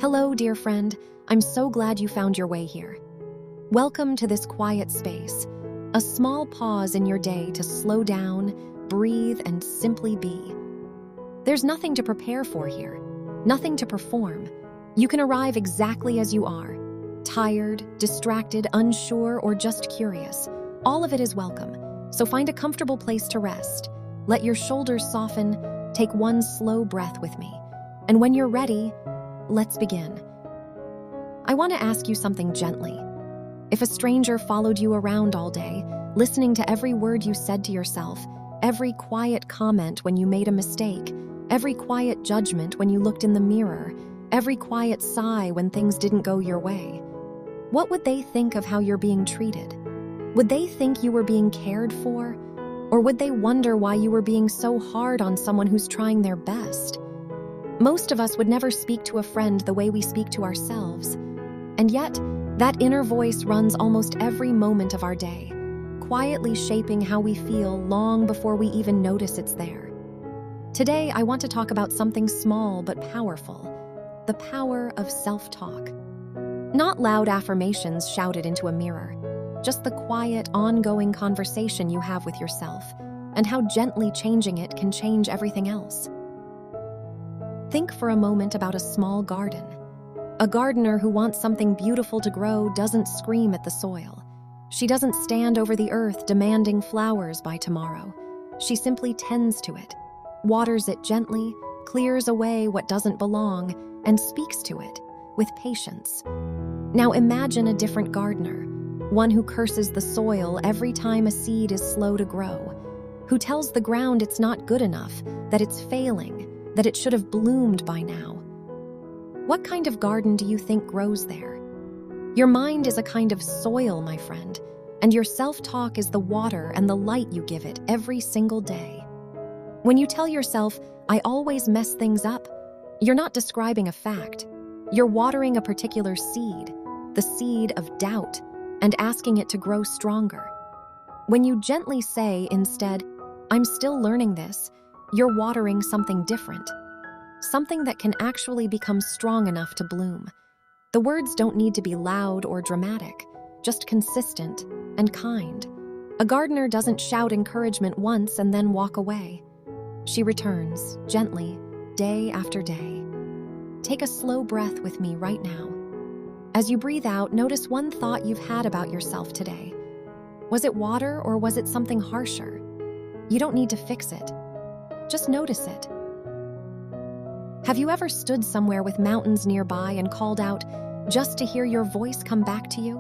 Hello, dear friend. I'm so glad you found your way here. Welcome to this quiet space, a small pause in your day to slow down, breathe, and simply be. There's nothing to prepare for here, nothing to perform. You can arrive exactly as you are, tired, distracted, unsure, or just curious. All of it is welcome, so find a comfortable place to rest. Let your shoulders soften, take one slow breath with me. And when you're ready, let's begin. I want to ask you something gently. If a stranger followed you around all day, listening to every word you said to yourself, every quiet comment when you made a mistake, every quiet judgment when you looked in the mirror, every quiet sigh when things didn't go your way, what would they think of how you're being treated? Would they think you were being cared for? Or would they wonder why you were being so hard on someone who's trying their best? Most of us would never speak to a friend the way we speak to ourselves. And yet, that inner voice runs almost every moment of our day, quietly shaping how we feel long before we even notice it's there. Today, I want to talk about something small but powerful: the power of self-talk. Not loud affirmations shouted into a mirror, just the quiet, ongoing conversation you have with yourself, and how gently changing it can change everything else. Think for a moment about a small garden. A gardener who wants something beautiful to grow doesn't scream at the soil. She doesn't stand over the earth demanding flowers by tomorrow. She simply tends to it, waters it gently, clears away what doesn't belong, and speaks to it with patience. Now imagine a different gardener, one who curses the soil every time a seed is slow to grow, who tells the ground it's not good enough, that it's failing, that it should have bloomed by now. What kind of garden do you think grows there? Your mind is a kind of soil, my friend, and your self-talk is the water and the light you give it every single day. When you tell yourself, "I always mess things up," you're not describing a fact. You're watering a particular seed, the seed of doubt, and asking it to grow stronger. When you gently say instead, "I'm still learning this," you're watering something different, something that can actually become strong enough to bloom. The words don't need to be loud or dramatic, just consistent and kind. A gardener doesn't shout encouragement once and then walk away. She returns, gently, day after day. Take a slow breath with me right now. As you breathe out, notice one thought you've had about yourself today. Was it water or was it something harsher? You don't need to fix it. Just notice it. Have you ever stood somewhere with mountains nearby and called out just to hear your voice come back to you?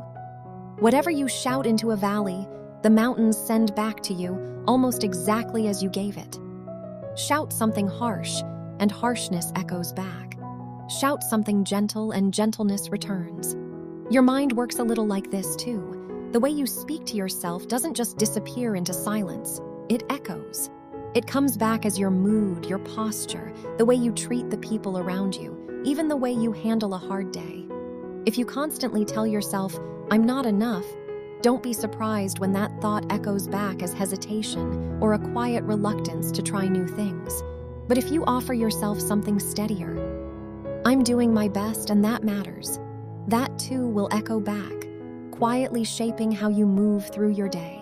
Whatever you shout into a valley, the mountains send back to you almost exactly as you gave it. Shout something harsh, and harshness echoes back. Shout something gentle, and gentleness returns. Your mind works a little like this too. The way you speak to yourself doesn't just disappear into silence, it echoes. It comes back as your mood, your posture, the way you treat the people around you, even the way you handle a hard day. If you constantly tell yourself, "I'm not enough," don't be surprised when that thought echoes back as hesitation or a quiet reluctance to try new things. But if you offer yourself something steadier, "I'm doing my best and that matters," that too will echo back, quietly shaping how you move through your day.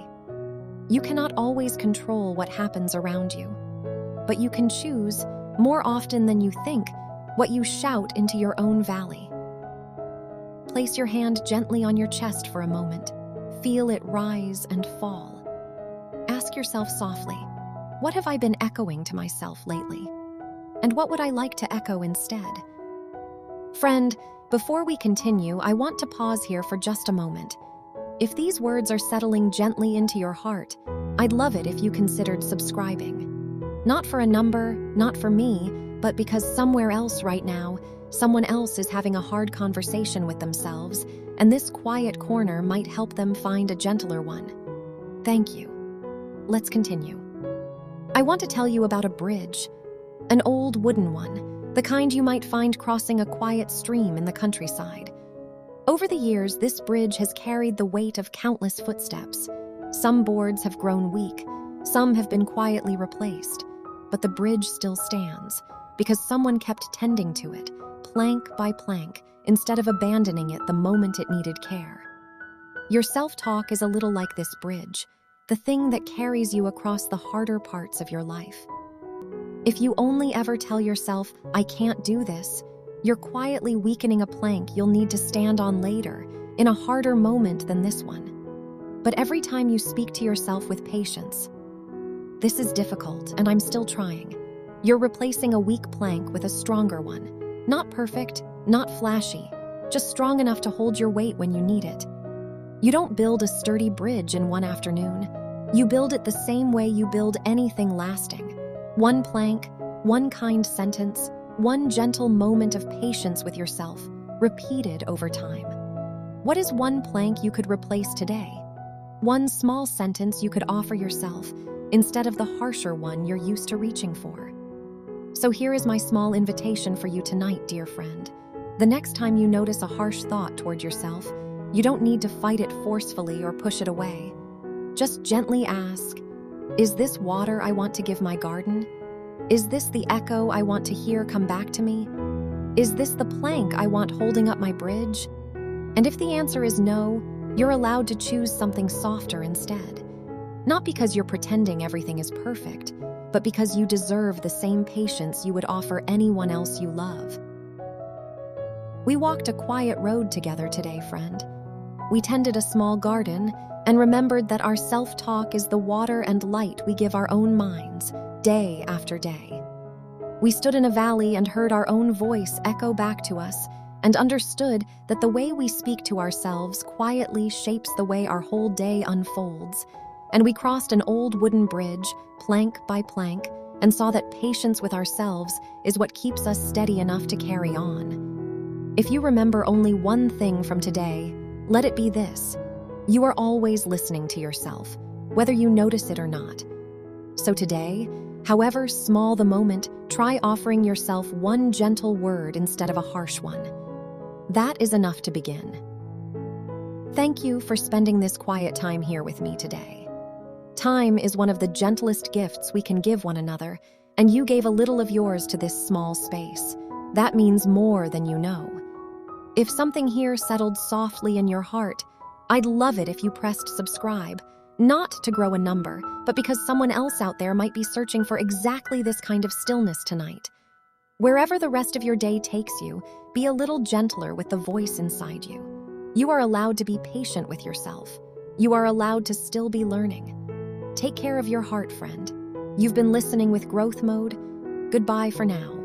You cannot always control what happens around you, but you can choose, more often than you think, what you shout into your own valley. Place your hand gently on your chest for a moment. Feel it rise and fall. Ask yourself softly, what have I been echoing to myself lately? And what would I like to echo instead? Friend, before we continue, I want to pause here for just a moment. If these words are settling gently into your heart, I'd love it if you considered subscribing. Not for a number, not for me, but because somewhere else right now, someone else is having a hard conversation with themselves, and this quiet corner might help them find a gentler one. Thank you. Let's continue. I want to tell you about a bridge, an old wooden one, the kind you might find crossing a quiet stream in the countryside. Over the years, this bridge has carried the weight of countless footsteps. Some boards have grown weak, some have been quietly replaced, but the bridge still stands because someone kept tending to it, plank by plank, instead of abandoning it the moment it needed care. Your self-talk is a little like this bridge, the thing that carries you across the harder parts of your life. If you only ever tell yourself, "I can't do this," you're quietly weakening a plank you'll need to stand on later, in a harder moment than this one. But every time you speak to yourself with patience, "This is difficult, and I'm still trying," you're replacing a weak plank with a stronger one. Not perfect, not flashy, just strong enough to hold your weight when you need it. You don't build a sturdy bridge in one afternoon. You build it the same way you build anything lasting. One plank, one kind sentence, one gentle moment of patience with yourself, repeated over time. What is one plank you could replace today? One small sentence you could offer yourself instead of the harsher one you're used to reaching for. So here is my small invitation for you tonight, dear friend. The next time you notice a harsh thought toward yourself, you don't need to fight it forcefully or push it away. Just gently ask, "Is this water I want to give my garden? Is this the echo I want to hear come back to me? Is this the plank I want holding up my bridge?" And if the answer is no, you're allowed to choose something softer instead. Not because you're pretending everything is perfect, but because you deserve the same patience you would offer anyone else you love. We walked a quiet road together today, friend. We tended a small garden and remembered that our self-talk is the water and light we give our own minds, day after day. We stood in a valley and heard our own voice echo back to us, and understood that the way we speak to ourselves quietly shapes the way our whole day unfolds. And we crossed an old wooden bridge, plank by plank, and saw that patience with ourselves is what keeps us steady enough to carry on. If you remember only one thing from today, let it be this: you are always listening to yourself, whether you notice it or not. So today, however small the moment, try offering yourself one gentle word instead of a harsh one. That is enough to begin. Thank you for spending this quiet time here with me today. Time is one of the gentlest gifts we can give one another, and you gave a little of yours to this small space. That means more than you know. If something here settled softly in your heart, I'd love it if you pressed subscribe, not to grow a number, but because someone else out there might be searching for exactly this kind of stillness tonight. Wherever the rest of your day takes you, be a little gentler with the voice inside you. You are allowed to be patient with yourself. You are allowed to still be learning. Take care of your heart, friend. You've been listening with Growth Mode. Goodbye for now.